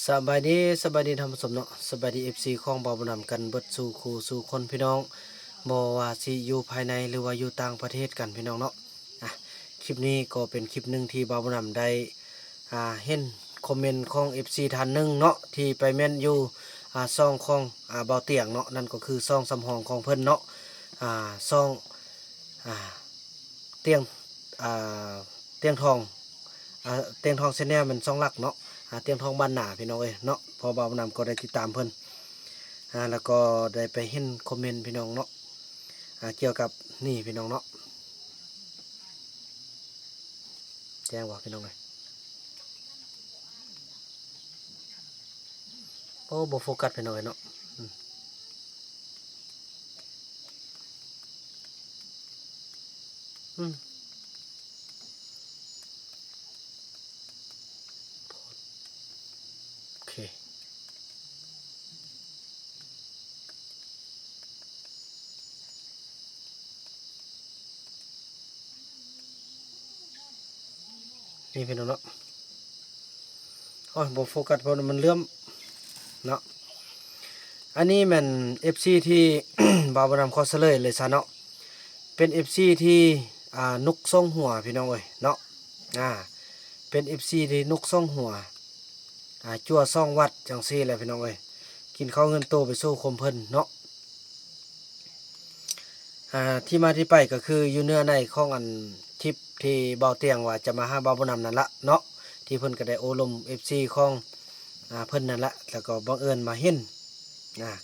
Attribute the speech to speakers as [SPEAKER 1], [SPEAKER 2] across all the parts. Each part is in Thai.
[SPEAKER 1] สบายดีท่านผู้ชมเนาะสบายดีFCของเบาบุญนำกันเบิดสู่คู่สู่คนพี่น้องบ่ว่าสิอยู่ภายในหรือว่าอยู่ต่างประเทศกันพี่น้องเนาะอ่ะคลิปนี้ก็เป็นคลิปหนึ่งที่เบาบุญนำได้เห็นคอมเมนต์ของ FC ท่านหนึ่งเนาะที่ไปเม่นอยู่ซ่องของเบาเตียงเนาะนั่นก็คือซ่องสำหองของเพิ่นเนาะซ่องอ่าเตียงอ่าเตียงทองเตียงทองแนลมันซ่องหลักเนาะ เตรียมทองบ้านหนาพี่น้องเอ้ยเนาะพอบ่าวนำก็ได้ติดตามเพิ่นแล้วก็ได้ไปเห็นคอมเมนต์พี่น้องเนาะเกี่ยวกับนี่พี่น้องเนาะแจ้งว่าพี่น้องเลยโอ้บ่โฟกัสพี่น้องเลยเนาะอืมโอเคนี่พี่น้องเนาะโอ้ยบ่โฟกัสเพราะมันเลื่อมเนาะอันนี้มัน FC ที่ บ่าวนำขอเสลยเลยซะเนาะเป็น FC ที่นุกทรงหัวพี่น้องเอ้ยเนาะเป็น FC ที่นุกทรงหัวจั่วซ่องวัดจังซี่แหละพี่น้องเอ้ยกินข้าวเงินโตไปสู้คมเพิ่นเนาะที่มาที่ไปก็คืออยู่เนื้อในของอันทิปที่เบาเตียงว่าจะมาหาเบาบุญนำนั่นละเนาะที่เพิ่นก็ได้โอลม FC ของเพิ่นนั่นละแล้วก็บังเอิญมาเห็น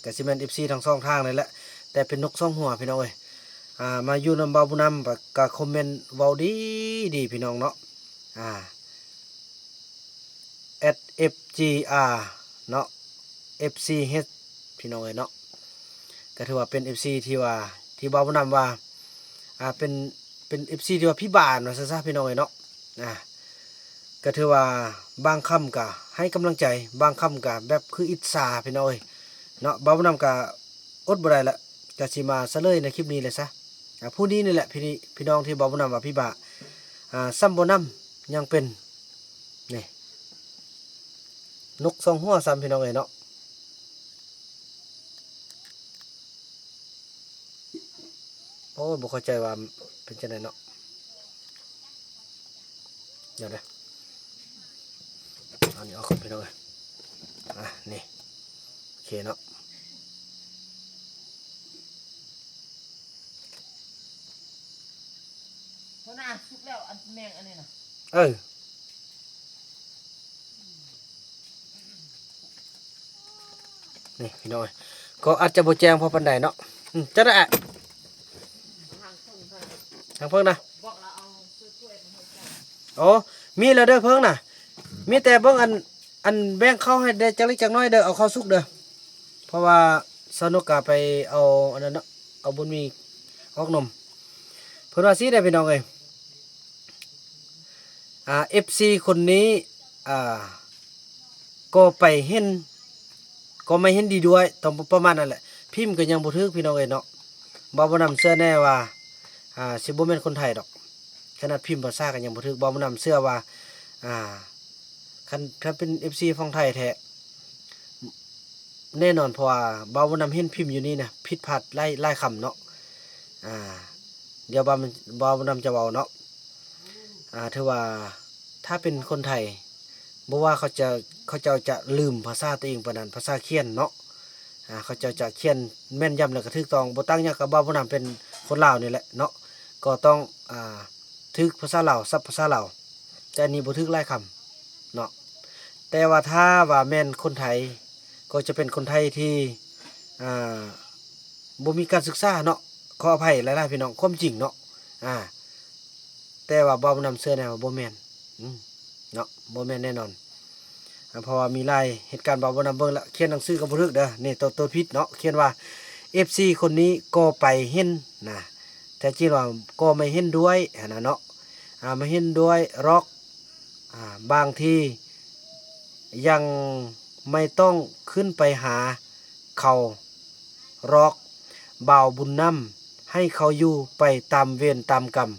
[SPEAKER 1] ก็สิแม่น FC ทั้งสองทางเลยแหละแต่เป็นนกสองหัวพี่น้องเอ้ยมาอยู่นำเบาบุญนำก็คอมเมนต์เว้าดีพี่น้องเนาะ@fgr เนาะ FCH พี่น้องเอ้ยเนาะก็ถือว่าเป็น FC ที่ว่าที่เบาบุญนำว่าเป็น FC ที่ว่าพี่บ้านว่าซะพี่น้องเอ้ยเนาะก็ถือว่าบางคำก็ให้กำลังใจบางคำก็แบบคืออิจฉาพี่น้องเอ้ยเนาะเบาบุญนำก็อดบ่ได้ละก็สิมาซะเลยในคลิปนี้เลยซะผู้นี้นี่แหละพี่น้องที่เบาบุญนำว่าพี่บ้าซ้ำบ่นำยังเป็นนี่นกสองหัวซ้ำพี่น้องเอ้ยเนาะโอ้บ่เข้าใจว่าเป็นจังไดเนาะเดี๋ยวนะเอานี่ออกก่อนพี่น้องเอ้ยนี่โอเคเนาะ
[SPEAKER 2] เพราะน่าสุกแล้วอันแมงอันนี้นะ
[SPEAKER 1] นี่พี่น้องเอ้ยก็อาจจะบ่แจ้งพอปานใดเนาะจะได้
[SPEAKER 2] ทางส่งเท่านั้น
[SPEAKER 1] ทางเพิ่งนะ
[SPEAKER 2] บอกเราเอาช่วยๆมันให้จ้า
[SPEAKER 1] อ๋อมีแล้วเด้อเพิ่งน่ะมีแต่เบิ่งอันแบ่งข้าวให้ได้จักเล็กจักน้อยเด้อเอาข้าวสุกเด้อเพราะว่าสนุกกะไปเอาอันนั้นเนาะเอาบุญมีออกนมเพิ่นว่าสิได้พี่น้องเอ้ยFC คนนี้อ่าก็ไปเห็นก็ไม่เห็นดีด้วยต้องประมาณนั่นแหละพิมพ์ก็ยังบ่ถึกพี่น้องเอ้ยเนาะบ่นำเสื้อแน่ว่าสิบ่แม่นคนไทยดอกขนาดพิมพ์ภาษาก็ยังบ่ถึกบ่นำเสื้อว่าอ่าคันเป็น FC ฝั่งไทยแท้แน่นอนเพราะว่าบ่นำเห็นพิมพ์อยู่นี่นะผิดพลาดหลายคำเนาะอ่าเดี๋ยวบ่นำจะเว้าเนาะถือว่าถ้าเป็นคนไทยบ่ว่าเขาจะลืมภาษาตัวเองปานนั้นภาษาเขียนเนาะเขาจะเขียนแม่นยำแล้วก็ถูกต้องบ่ตั้งหยังก็บ่นำเป็นคนลาวนี่แหละเนาะก็ต้องถูกภาษาลาวศัพท์ภาษาลาวแต่อันนี้บ่ถูกหลายคำเนาะแต่ว่าถ้าว่าแม่นคนไทยก็จะเป็นคนไทยที่อ่าบ่มีการศึกษาเนาะขออภัยหลายๆพี่น้องความจริงเนาะแต่ว่าบ่นำเสื้อแนวบ่แม่นเนาะบ่แม่นแน่นอนเพราะว่ามีหลายเหตุการณ์บ่นำเบิ่งละเขียนหนังสือก็บ่ถูกเด้อนี่ตัวผิดเนาะเขียนว่า FC คนนี้ก็ไปเห็นนะแต่จริงว่าก็ไม่เห็นด้วยนะเนาะไม่เห็นด้วยร็อกบางทียังไม่ต้องขึ้นไปหาเขาร็อกบ่าวบุญนำให้เขาอยู่ไปตามเวรตามกรรม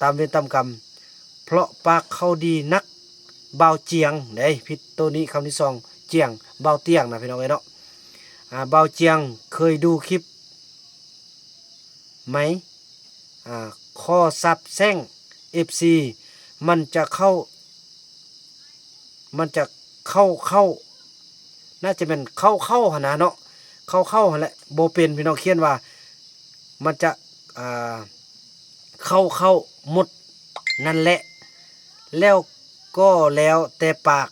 [SPEAKER 1] ตามเวรตามกรรมเพราะปากเขาดีนัก เบาเจียงเด้ผิดตัวนี้คำที่สองเจียงเบาเตียงนะพี่น้องเอ้ยเนาะเบาเจียงเคยดูคลิปไหมข้อซับแซง FC มันจะเข้าน่าจะเป็นเข้าหนนะเนาะเข้าหั่นแหละบ่เป็นพี่น้องเขียนว่ามันจะเข้าหมดนั่นแหละแล้วก็แล้วแต่ปาก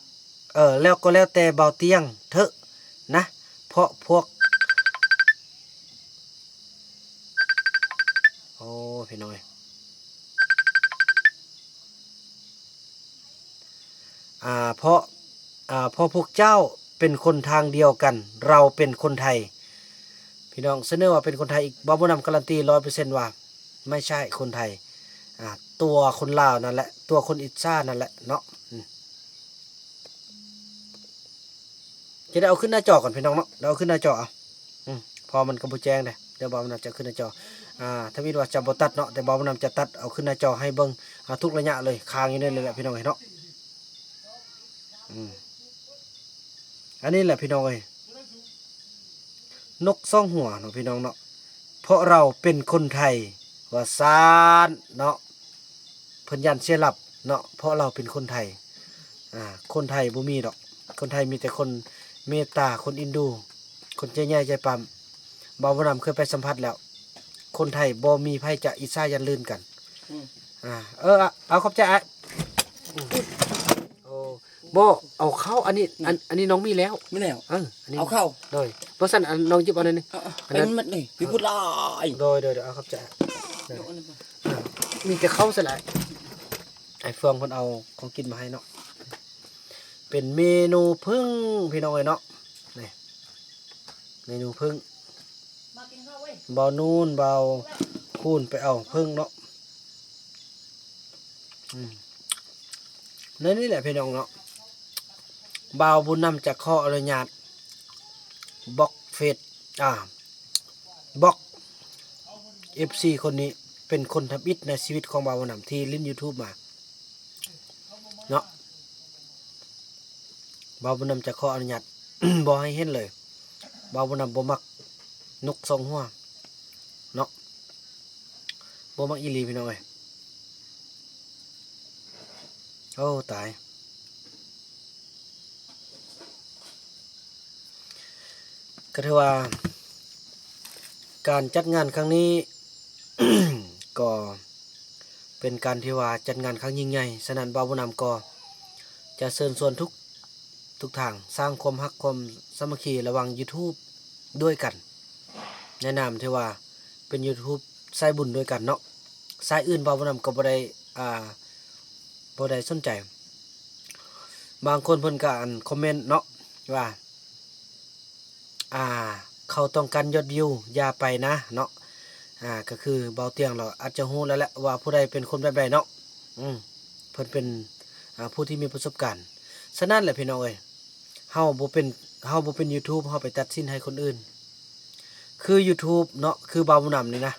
[SPEAKER 1] แล้วก็แล้วแต่เบาเตียงเถอะนะเพราะพวกโอ้พี่น้อยเพราะพวกเจ้าเป็นคนทางเดียวกันเราเป็นคนไทยพี่น้องเสนอว่าเป็นคนไทยอีกบ่นำการันตี 100% ว่าไม่ใช่คนไทยตัวคนลาวนั่นแหละตัวคนอิจฉานั่นแหละเนาะจะได้เอาขึ้นหน้าจอก่อนพี่น้องเนาะเอาขึ้นหน้าจอเอาพอมันก็บ่แจ้งเด้เดี๋ยวบ่นำจะขึ้นหน้าจอถ้ามีว่าจะบ่ตัดเนาะแต่บ่นำจะตัดเอาขึ้นหน้าจอให้เบิ่งทุกระยะเลยค้างอยู่นั่นเลยแหละพี่น้องเนาะอันนี้แหละพี่น้องเอ้ยนกซ่องหัวเนาะพี่น้องเนาะเพราะเราเป็นคนไทยว่าซานเนาะเพิ่นยันเสียหลับเนาะเพราะเราเป็นคนไทยคนไทยบ่มีดอกคนไทยมีแต่คนเมตตาคนอินดูคนใจใหญ่ใจปั๊มบ่าวบ่นำเคยไปสัมผัสแล้วคนไทยบ่มีไผจะอิจฉายันลื่นกันเอาขอบใจโอ้บ่เอาเข้าอันนี้น้องมีแล้ว
[SPEAKER 2] ไม่แล้ว
[SPEAKER 1] อันนี้
[SPEAKER 2] เอาเข้า
[SPEAKER 1] โดยบ่ซั่นน้องหยิบเอาหน่อยนึง
[SPEAKER 2] เป็นมัดนี่พี่พูดลาย
[SPEAKER 1] โดยเอาครับจ้ะมีแต่เข้าซะแหละไอ้เฟืองเพิ่นเอาของกินมาให้เนาะเป็นเมนูพึ่งพี่น้องเอ้ยเนาะนี่เมนูพึ่ง
[SPEAKER 2] มากินข้าวเว้ย
[SPEAKER 1] เบานูนเบาคูนไปเอาพึ่งเนาะนี่แหละพี่น้องเนาะบ่าวบุญนำจากข้ออนุญาตบล็อกเฟซบล็อก FC คนนี้เป็นคนทำอิฐในชีวิตของบ่าวบุญนำที่ลิ้น YouTube มาเนาะบ่าวบุญนำจากข้ออนุญาต บ่ให้เห็นเลยบ่าวบุญนำบ่มักนกสองหัวเนาะบ่มักอีหลีพี่น้องเอ้ยโอ้ตายก็ถือว่าการจัดงานครั้งนี้ ก็เป็นการที่ว่าจัดงานครั้งยิ่งใหญ่ฉะนั้นบ่าวบุญนำก็จะเชิญชวนทุกทางสร้างความรักความสามัคคีระหว่าง YouTube ด้วยกันแนะนำที่ว่าเป็น YouTube สายบุญด้วยกันเนาะสายอื่นบ่าวบุญนำก็บ่ได้สนใจบางคนเพิ่นก็คอมเมนต์เนาะว่าเขาต้องการยอดวิวอย่าไปนะเนาะก็คือเบาเตียงเราอาจจะฮู้แล้วแหละว่าผู้ใดเป็นคนแบบใดเนาะเพิ่นเป็นผู้ที่มีประสบการณ์ฉะนั้นแหละพี่น้องเอ้ยเฮาบ่เป็น YouTube เฮาไปตัดสินให้คนอื่นคือ YouTube เนาะคือเบาบุญนำนี่นะ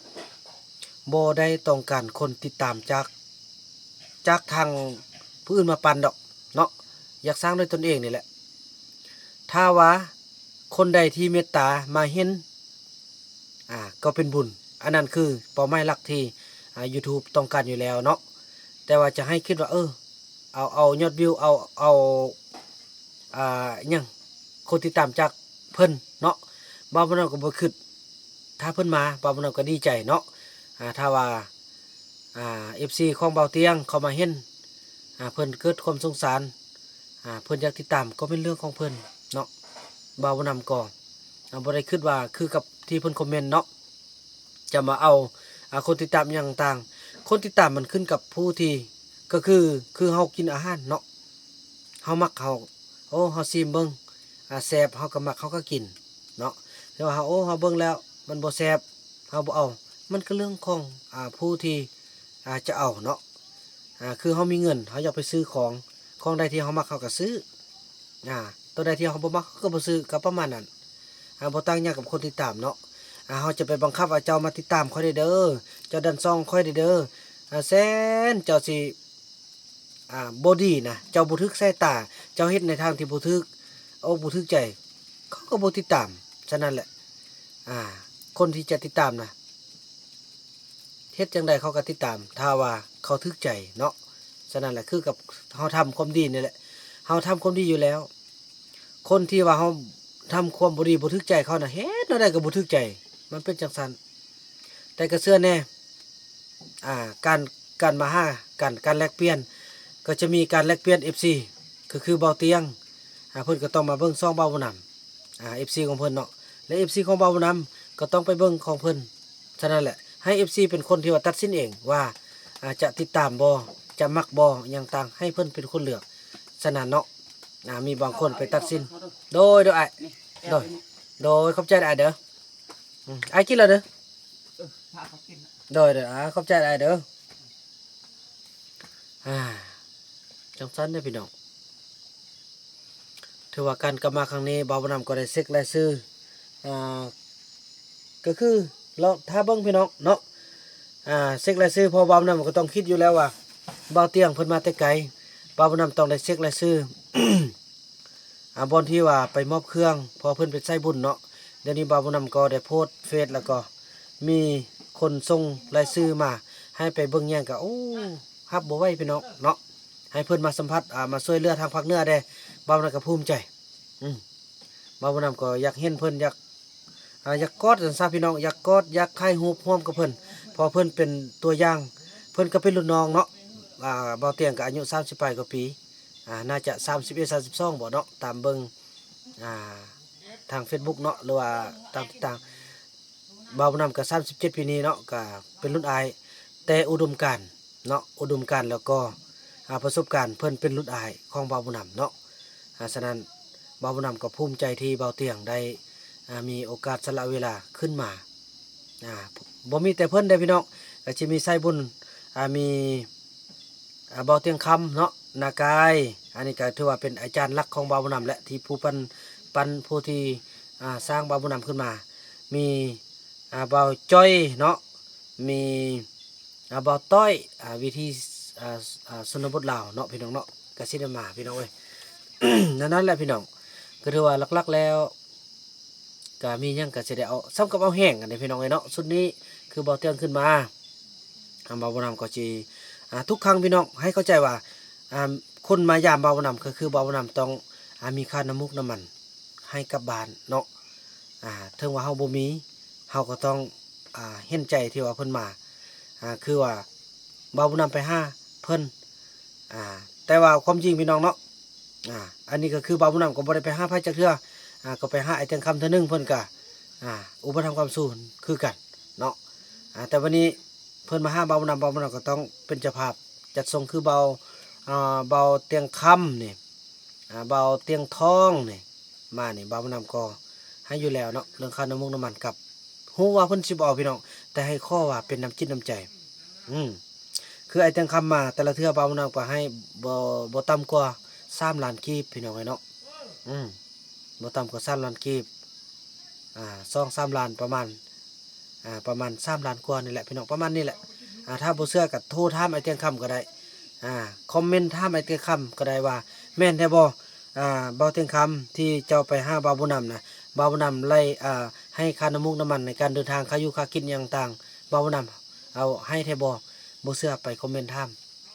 [SPEAKER 1] บ่ได้ต้องการคนติดตามจากทางผู้อื่นมาปั่นดอกเนาะอยากสร้างด้วยตนเองนี่แหละถ้าว่าคนใดที่เมตตามาเห็นก็เป็นบุญอันนั้นคือเป้าหมายหลักที่YouTube ต้องการอยู่แล้วเนาะแต่ว่าจะให้คิดว่าเอายอดวิวเอาหยังคนติดตามจากเพิ่นเนาะบ่าวบ่นำก็บ่คิดถ้าเพิ่นมาบ่าวบ่นำก็ดีใจเนาะถ้าว่าFC ของเบาเตียงเขามาเห็นเพิ่นเกิดความสงสารเพิ่นอยากติดตามก็เป็นเรื่องของเพิ่นเนาะบ่าวบ่นำก็บ่ได้คิดว่าคือกับที่เพิ่นคอมเมนต์เนาะจะมาเอาคนติดตามอย่างต่างคนติดตามมันขึ้นกับผู้ที่ก็คือเฮากินอาหารเนาะเฮามักเฮาเฮาซิมเบิ่งแซ่บเฮาก็มักเฮาก็กินเนาะแต่ว่าเฮาเบิ่งแล้วมันบ่แซ่บเฮาบ่เอามันก็เรื่องของผู้ที่จะเอาเนาะคือเฮามีเงินเฮาอยากไปซื้อของใดที่เฮามักเฮาก็ซื้อตัวใดที่เฮาบ่มักก็บ่ซื้อก็ประมาณนั้นบ่ต่างหยังกับคนติดตามเนาะเฮาจะไปบังคับว่าเจ้ามาติดตามค่อยได้เด้อเจ้าดันซ่องค่อยได้เด้อแสนเจ้าสิ บ่ดีนะเจ้าบ่ทึกสายตาเจ้าเฮ็ดในทางที่บ่ทึกบ่ทึกใจเขาก็บ่ติดตามฉะนั้นแหละคนที่จะติดตามนะเฮ็ดจังไดเขาก็ติดตามถ้าว่าเขาทึกใจเนาะฉะนั้นแหละคือกับเฮาทำความดีนี่แหละเฮาทำความดีอยู่แล้วคนที่ว่าเฮาทำความบ่ดีบ่ทึกใจเขาน่ะเฮ็ดแนวใดก็บ่ทึกใจมันเป็นจังซั่นแต่ก็เชื่อแน่การมาหาการแลกเปลี่ยนก็จะมีการแลกเปลี่ยน FC คือเบาเตียงเพิ่นก็ต้องมาเบิ่งซ่องเบาบ่นำFC ของเพิ่นเนาะและ FC ของเบาบ่นำก็ต้องไปเบิ่งของเพิ่นฉะนั้นแหละให้ FC เป็นคนที่ว่าตัดสินเองว่าจะติดตามบ่จะมักบ่อย่างต่างให้เพิ่นเป็นคนเลือกฉะนั้นเนาะมีบางคนไปตัดสินโดยอ้ายโดยขอบใจอ้ายเด้ออ้ายกินแล้วเด้อ
[SPEAKER 2] พาเขากิน
[SPEAKER 1] โดยขอบใจอ้ายเด้อจังซั่นเด้อพี่น้องถือว่าการกลับมาครั้งนี้บ่าวบ่นำก็ได้เช็ครายชื่อก็คือเราถ้าเบิ่งพี่น้องเนาะเช็ครายชื่อพอบ่าวบ่นำก็ต้องคิดอยู่แล้วว่าบ่าวเตียงเพิ่นมาแต่ไกลบ่าวบ่นำต้องได้เช็ครายชื่อ บอนที่ว่าไปมอบเครื่องพอเพิ่นไปใช้บุญเนาะเดี๋ยวนี้บ่าวบ่นำก็ได้โพสต์เฟซแล้วก็มีคนส่งรายชื่อมาให้ไปเบิ่งแย่งก็ฮับบ่ไหวพี่น้องเนาะให้เพิ่นมาสัมผัสมาช่วยเหลือทางภาคเหนือได้บ่าวบ่นำก็ภูมิใจบ่าวบ่นำก็อยากเห็นเพิ่นอยากกอดซั่นซะพี่น้องอยากกอดอยากถ่ายรูปร่วมกับเพิ่นเพอเพิ่นเป็นตัวอย่างเพิ่นก็เป็นรุ่นน้องเนาะบ่าวเตียงก็อายุ30ปลายกว่าปีน่าจะ31 32บ่เนาะตามเบิ่งทาง Facebook เนาะหรือว่าตามต่างบ่าวบ่นำก็37ปีนี้เนาะก็เป็นรุ่นอายแต่อุดมการณ์เนาะอุดมการณ์แล้วก็ประสบการณ์เพิ่นเป็นรุ่นอายของบ่าวบ่นำเนาะฉะนั้นบ่าวบ่นำก็ภูมิใจที่บ่าวเตียงได้มีโอกาสสละเวลาขึ้นมาบ่มีแต่เพิ่นได้พี่น้องก็สิมีไส้บุญมีบ่าวเตียงคำเนาะนากายอันนี้ก็ถือว่าเป็นอาจารย์หลักของบ่าวบ่นำและที่ผู้ปันผู้ที่สร้างบ่าวบ่นำขึ้นมามีบ่าวจ้อยเนาะมีบ่าวต้อยวิธีชนบทลาวเนาะพี่น้องเนาะก็สิได้มาพี่น้องเอ้ย นั่นแหละพี่น้องก็ถือว่าหลักๆแล้วก็มีหยังก็สิได้เอาซ้ำกับเอาแห้งกันนี่พี่น้องเอ้ยเนาะสุดนี้คือบ่าวเตียงขึ้นมาบ่าวบ่นำก็สิทุกครั้งพี่น้องให้เข้าใจว่าคนมายามบ่าวบ่นำก็คือบ่าวบ่นำต้องมีค่าน้ำมุกน้ำมันให้กับบ้านเนาะถึงว่าเฮาบ่มีเฮาก็ต้องเห็นใจที่ว่าเพิ่นมาคือว่าบ่าวบ่นำไปหาเพิ่นแต่ว่าความจริงพี่น้องเนาะอันนี้ก็คือบ่าวบ่นำก็บ่ได้ไปหาไผจักเทื่อก็ไปหาไอ้เตียงคำเทื่อนึงเพิ่นก็อุปถัมภ์ความสู้คือกันเนาะแต่วันนี้เพิ่นมาหาบ่าวบ่นำก็ต้องเป็นเจ้าภาพจัดส่งคือเบาเตียงคำนี่เบาเตียงทองนี่มานี่บ่าวบ่นำก็ให้อยู่แล้วเนาะเรื่องค่าน้ำมุกน้ำมันกับฮู้ว่าเพิ่นสิบ่เอาพี่น้องแต่ให้ข้อว่าเป็นน้ำจิตน้ำใจคือไอ้เตียงคำมาแต่ละเทื่อบ่าวบ่นำก็ให้บ่ต่ำกว่า3 ล้านกีบพี่น้องเอ้ยเนาะบ่ต่ำกว่า3 ล้านกีบ2-3 ล้านประมาณ3 ล้านกว่านี่แหละพี่น้องประมาณนี้แหละถ้าบ่เชื่อก็โทรถามไอ้เตียงคำก็ได้คอมเมนต์ถามไอ้เตียงคำก็ได้ว่าแม่นแท้บ่บ่าวเตียงคำที่เจ้าไปหาบ่าวบ่นำนะบ่าวบ่นำไล่ให้ค่าน้ำมุกน้ำมันในการเดินทางค่าอยู่ค่ากินอย่างต่างบ่าวบ่นำเอาให้แท้บ่เชื่อไปคอมเมนต์ถาม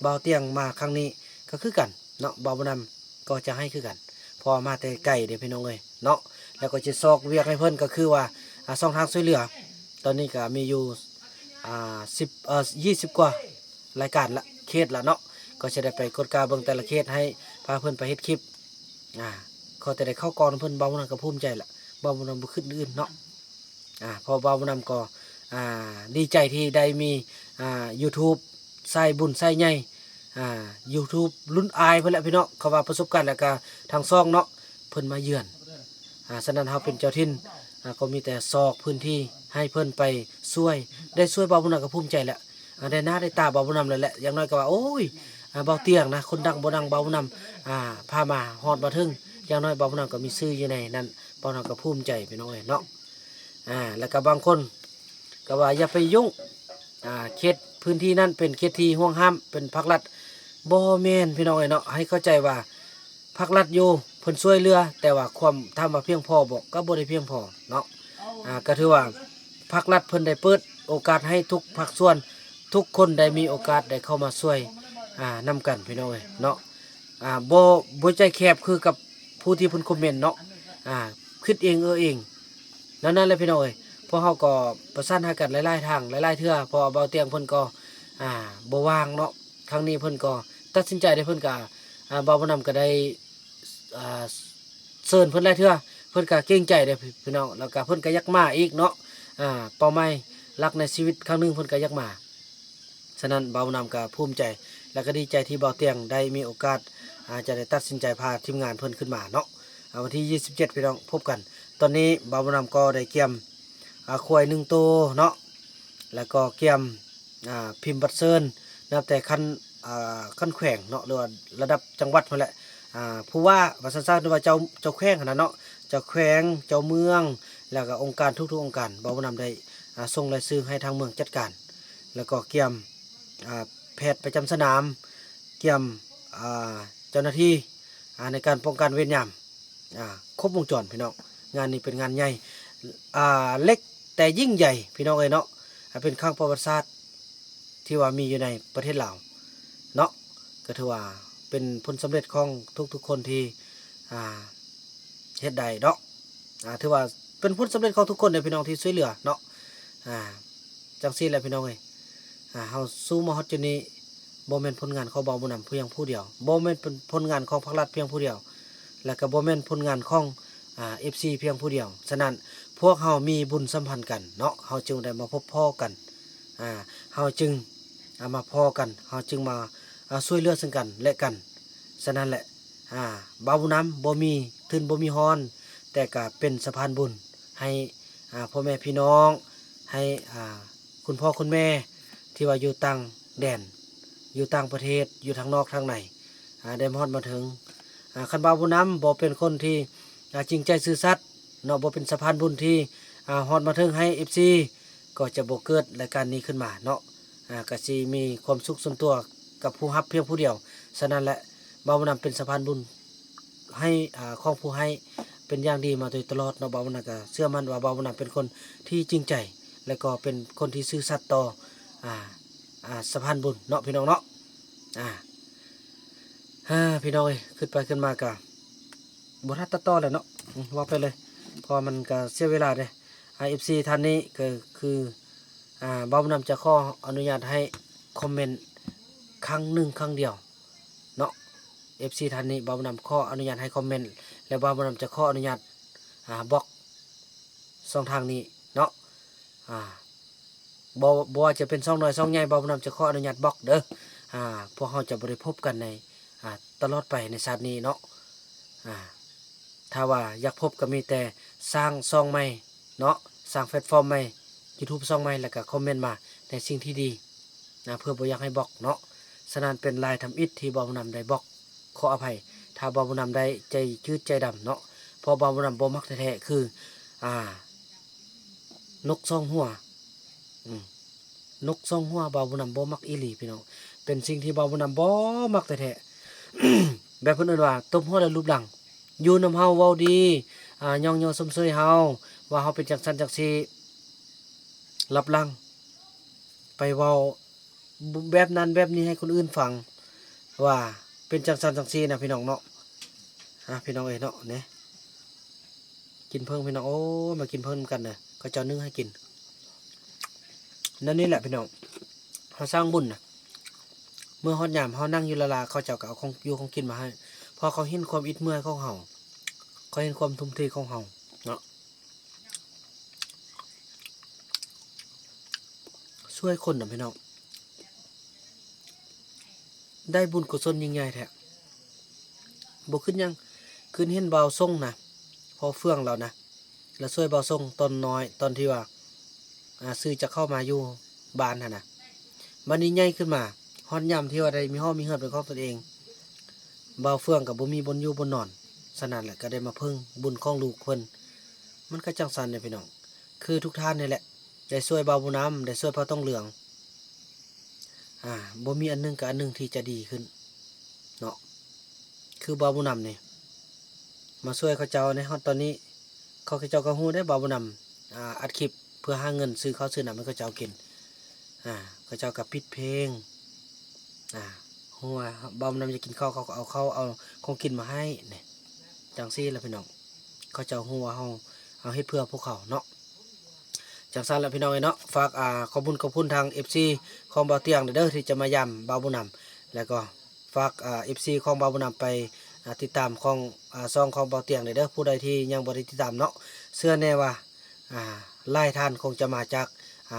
[SPEAKER 1] บ่าวเตียงมาครั้งนี้ก็คือกันเนาะบ่าวบ่นำก็จะให้คือกันพอมาแต่ไกลเด้พี่น้องเอ้ยเนาะแล้วก็จะซอกเวียกให้เพิ่นก็คือว่าช่องทางช่วยเหลือตอนนี้ก็มีอยู่20 กว่ารายการละเขตละเนาะก็จะได้ไปกดกาเบิ่งแต่ละเขตให้พาเพิ่นไปเฮ็ดคลิปก็จะได้เข้ากองเพิ่นบ่าวบ่นำก็ภูมิใจละบ่าวบ่นำบ่ขึ้นอื่นเนาะพอบ่าวบ่นำก็ดีใจที่ได้มีYouTube ใส่บุญใส่ใหญ่YouTube รุ่นอายเพิ่นแหละพี่น้องเขาว่าประสบการณ์แล้วก็ทางซ่องเนาะเพิ่นมาเยือนฉะนั้นเฮาเป็นเจ้าถิ่นก็มีแต่ซอกพื้นที่ให้เพิ่นไปช่วยได้ช่วยบ่าวบ่นำก็ภูมิใจแหละได้หน้าได้ตาบ่าวบ่นำเลยแหละอย่างน้อยก็ว่าโอ้ยบ่าวเตียงนะคนดังบ่ดังบ่าวบ่นำพามาฮอดมาถึงอย่างน้อยบ่าวบ่นำก็มีชื่ออยู่ในนั้นบ่าวบ่นำก็ภูมิใจพี่น้องเอ้ยเนาะแล้วก็บางคนก็ว่าอย่าไปยุ่งเขตพื้นที่นั้นเป็นเขตที่ห่วงห้ามเป็นภาครัฐ บ่แม่นพี่น้องเอ้ยเนาะให้เข้าใจว่าภาครัฐอยู่เพิ่นช่วยเหลือแต่ว่าความถามว่าเพียงพอบ่ก็บ่ได้เพียงพอเนาะก็ถือว่าภาครัฐเพิ่นได้เปิดโอกาสให้ทุกภาคส่วนทุกคนได้มีโอกาสได้เข้ามาช่วยนำกันพี่น้องเอ้ยเนาะบ่ใจแคบคือกับผู้ที่เพิ่นคอมเมนต์เนาะคิดเองเองนั่นแหละพี่น้องเอ้ยพวกเฮาก็ประสานหากันหลายๆทางหลายๆเทื่อเพอเบาเตียงเพิ่นก็บ่ว่างเนาะครั้งนี้เพิ่นก็ตัดสินใจได้เพิ่นก็เบาบ่นำก็ได้อ่าเชิญเพิ่นหลายเทื่อเพิ่นก็เกรงใจเด้อพี่น้องแล้วก็เพิ่นก็อยากมาอีกเนาะเป้าหมายหลักในชีวิตครั้งหนึงเพิ่นก็อยากมาฉะนั้นเบาบ่นำก็ภูมิใจและก็ดีใจที่เบาเตียงได้มีโอกาสจะได้ตัดสินใจพาทีมงานเพิ่นขึ้นมาเนาะวันที่27พี่น้องพบกันตอนนี้เบาบ่นำก็ได้เกียมควาย1ตัวเนาะแล้วก็เกียมพิมพ์บัตรเชิญนับแต่ขั้นแขวงเนาะหรือว่าระดับจังหวัดนั่นแหละผู้ว่าสั้นๆหรือว่าเจ้าแขวงขนาดเนาะเจ้าแขวงเจ้าเมืองแล้วก็องค์การทุกๆองค์การบ่าวนำได้ส่งรายชื่อให้ทางเมืองจัดการแล้วก็เกี่ยมแพทย์ประจำสนามเกี่ยมเจ้าหน้าที่ในการป้องกันเวรยามครบวงจรพี่น้องงานนี้เป็นงานใหญ่เล็กแต่ยิ่งใหญ่พี่น้องเอ้ยเนาะเป็นครั้งประวัติศาสตร์ที่ว่ามีอยู่ในประเทศลาวเนาะก็ถือว่าเป็นผลสำเร็จของทุกๆคนที่เฮ็ดได้เนาะถือว่าเป็นผลสำเร็จของทุกคนในพี่น้องที่ช่วยเหลือเนาะจังซี่แหละพี่น้องเอ้ยเฮาสู้มาฮอดจุดนี้บ่แม่นผลงานของเบาบ่นำเพียงผู้เดียวบ่แม่นเป็นผลงานของภาครัฐเพียงผู้เดียวแล้วก็บ่แม่นผลงานของFC เพียงผู้เดียวฉะนั้นพวกเฮามีบุญสัมพันธ์กันเนาะเฮาจึงได้มาพบพ้อกันเฮาจึงมาพ้อกันเฮาจึงมาช่วยเหลือซึ่งกันและกันฉะนั้นแหละบ่าวน้ำบ่มีทื่นบ่มีฮอนแต่ก็เป็นสะพานบุญให้พ่อแม่พี่น้องให้คุณพ่อคุณแม่ที่ว่าอยู่ต่างแดนอยู่ต่างประเทศอยู่ทางนอกทางในได้มาฮอดมาถึงคันบ่าวน้ำบ่เป็นคนที่จริงใจซื่อสัตย์เนาะบ่เป็นสะพานบุญที่ฮอดมาถึงให้ FC ก็จะบ่เกิดรายการนี้ขึ้นมาเนาะก็สิมีความสุขส่วนตัวกับผู้รับเพียงผู้เดียวฉะนั้นแหละบ่าวนำเป็นสะพานบุญให้ของผู้ให้เป็นอย่างดีมาโดยตลอดเนาะบ่าวนำก็เชื่อมั่นว่าบ่าวนำเป็นคนที่จริงใจและก็เป็นคนที่ซื่อสัตย์ต่อสะพานบุญเนาะพี่น้องเนาะพี่น้องเอ้ยขึ้นไปขึ้นมาก็บ่ทันตัดต่อแล้วเนาะว่าไปเลยเพราะมันก็เสียเวลาเด้FC ท่านนี้ก็คือบ่าวนำจะขออนุญาตให้คอมเมนต์ครั้งหนึ่งครั้งเดียวเนาะ FC ท่านนี้บ่าวนำขออนุญาตให้คอมเมนต์และบ่าวนำจะขออนุญาตบล็อกช่องทางนี้เนาะบ่ว่าจะเป็นช่องน้อยช่องใหญ่บ่าวนำจะขออนุญาตบล็อกเด้อพวกเราจะบ่ได้พบกันในตลอดไปในชาตินี้เนาะถ้าว่าอยากพบก็มีแต่สร้างช่องใหม่เนาะสร้างแพลตฟอร์มใหม่ YouTube ช่องใหม่แล้วก็คอมเมนต์มาในสิ่งที่ดีเพื่อบ่อยากให้บล็อกเนาะฉะนั้นเป็นลายทำอิฐที่บ่าวนำได้บล็อกขออภัยถ้าบ่าวนำได้ใจชืดใจดำเนาะเพราะบ่าวนำบ่มักแท้ๆคือนกซ่องหัวนกซ่องหัวบ่าวนำบ่มักอีหลีพี่น้องเป็นสิ่งที่บ่าวนำบ่มักแท้ๆ แบบเพิ่นเอิ้นว่าตบหัวแล้วรูปหลังอยู่นำเฮาเว้าดีย่องยอสมเชยเฮาว่าเฮาเป็นจังซั่นจังซี่รับหลังไปเว้าแบบนั้นแบบนี้ให้คนอื่นฟังว่าเป็นจังซั่นจังซี่นะพี่น้องเนาะพี่น้องเอ้ยเนาะเนี่ยกินเพิ่งพี่น้องโอ้มากินเพิ่งกันเด้อเขาเจ้านึ่งให้กินนั่นนี่แหละพี่น้องเฮาสร้างบุญนะเมื่อฮอดยามเฮานั่งอยู่ละลาเขาเจ้าก็เอาของอยู่ของกินมาให้พอเขาเห็นความอิดเมื่อยของเฮาเขาเห็นความทุ่มเทของเฮาเนาะช่วยคนนะพี่น้องได้บุญกุศลยิ่งใหญ่แท้บ่ขึ้นยังขึ้นเห็นเบาส่งนะพอเฟื่องเรานะแล้วช่วยเบาส่งตอนน้อยตอนที่ว่าซื้อจะเข้ามาอยู่บ้านนะมันนี้ใหญ่ขึ้นมาฮอดยามที่ว่าได้มีห้องมีเฮือนเป็นของตนเองเบาเฟื่องกับบ่มีบนอยู่บนนอนฉะนั้นแหละก็ได้มาพึ่งบุญของลูกเพิ่นมันก็จังซั่นเนี่ยพี่น้องคือทุกท่านนี่แหละได้ช่วยเบาบุญน้ำได้ช่วยพระต้องเหลืองบ่มีอันนึงกับอันนึงที่จะดีขึ้น เนาะคือบ่าวบุญนำนี่มาช่วยเขาเจ้าในฮอดตอนนี้เขาเจ้าก็ฮู้ได้บ่าวบุญนำอัดคลิปเพื่อหาเงินซื้อข้าวซื้อน้ำให้เขาเจ้ากินเขาเจ้าก็ปิดเพลงฮู้ว่าบ่าวบุญนำจะกินข้าวเขาก็เอาข้าวเอาของกินมาให้นี่จังซี่ล่ะพี่น้องเขาเจ้าฮู้ว่าเฮาเฮ็ดเพื่อพวกเขาเนาะจังซั่นล่ะพี่น้องเอ้ยเนาะฝากขอบคุณทาง FC ของบ่าวเตียงเด้อที่จะมาย้ำบ่าวบุญนำแล้วก็ฝากFC ของบ่าวบุญนำไปติดตามของซองของบ่าวเตียงเด้อผู้ใดที่ยังบ่ได้ติดตามเนาะเชื่อแน่ว่าหลายท่านคงจะมาจาก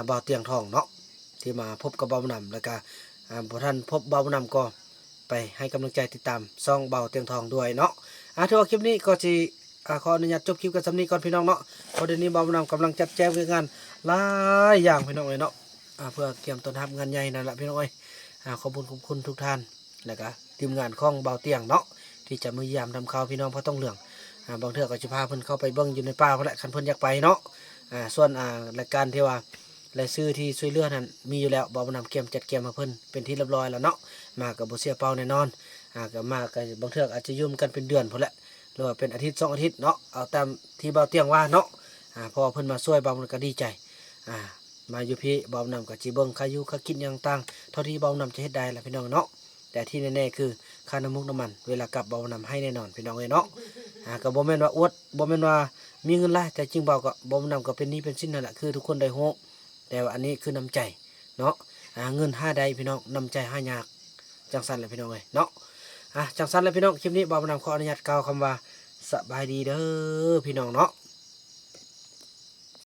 [SPEAKER 1] บ่าวเตียงทองเนาะที่มาพบกับบ่าวบุญนำแล้วก็บ่ท่านพบบ่าวบุญนำก็ไปให้กำลังใจติดตามซองบ่าวเตียงทองด้วยเนาะถือว่าคลิปนี้ก็สิขออนุญาตจบคลิปกันสำนี้ก่อนพี่น้องเนาะเพราะเดี๋ยวนี้บ่าวบุญนำกำลังจัดแจงเรื่องงานหลายอย่างพี่น้องเอ้ยเนาะเพื่อเตรียมต้อนรับงานใหญ่นั่นแหละพี่น้องเอ้ยขอบคุณทุกท่านแล้วก็ทีมงานของบ่าวเตียงเนาะที่จะมือยามทำข่าวพี่น้องเพราะต้องเรื่องบางเทื่อก็จะพาเพิ่นเข้าไปเบิ่งอยู่ในป่าเพราะแหละคันเพิ่นอยากไปเนาะส่วนรายการที่ว่ารายชื่อที่ช่วยเหลือนั้นมีอยู่แล้วบ่าวบุญนำเกมจัดเกมมาเพิ่นเป็นที่เรียบร้อยแล้วเนาะมากับบ่เสียเป้าแน่นอนก็มาก็บางเทื่ออาจจะยืมกันเป็นเดือนพุ่นแหละหรือว่าเป็นอาทิตย์2อาทิตย์เนาะเอาตามที่บ่าวเตียงว่าเนาะพอเพิ่นมาช่วยบ่าวบุญก็ดีใจมาอยู่พี่บ่าวนำกับจีเบิงค่าอยู่ค่ากินอย่างต่างเท่าที่บ่าวนำจะเฮ็ดได้แหละพี่น้องเนาะแต่ที่แน่ๆคือค่าน้ำมุกน้ำมันเวลากลับบ่าวนำให้แน่นอนพี่น้องเอ้ยเนาะก็บ่แม่นว่าอวดบ่แม่นว่ามีเงินหลายแต่จริงบ่าวก็บ่าวนำก็เป็นหนี้เป็นสินนั่นแหละคือทุกคนได้ฮู้แต่ว่าอันนี้คือน้ำใจเนาะเงิน5ใดพี่น้องน้ำใจ5ยากจังซั่นแหละพี่น้องเอ้ยเนาะจังซั่นแหละพี่น้องคลิปนี้บ่าวนำขออนุญาตกล่าวคำว่าสบายดีเด้อพี่น้องเนาะ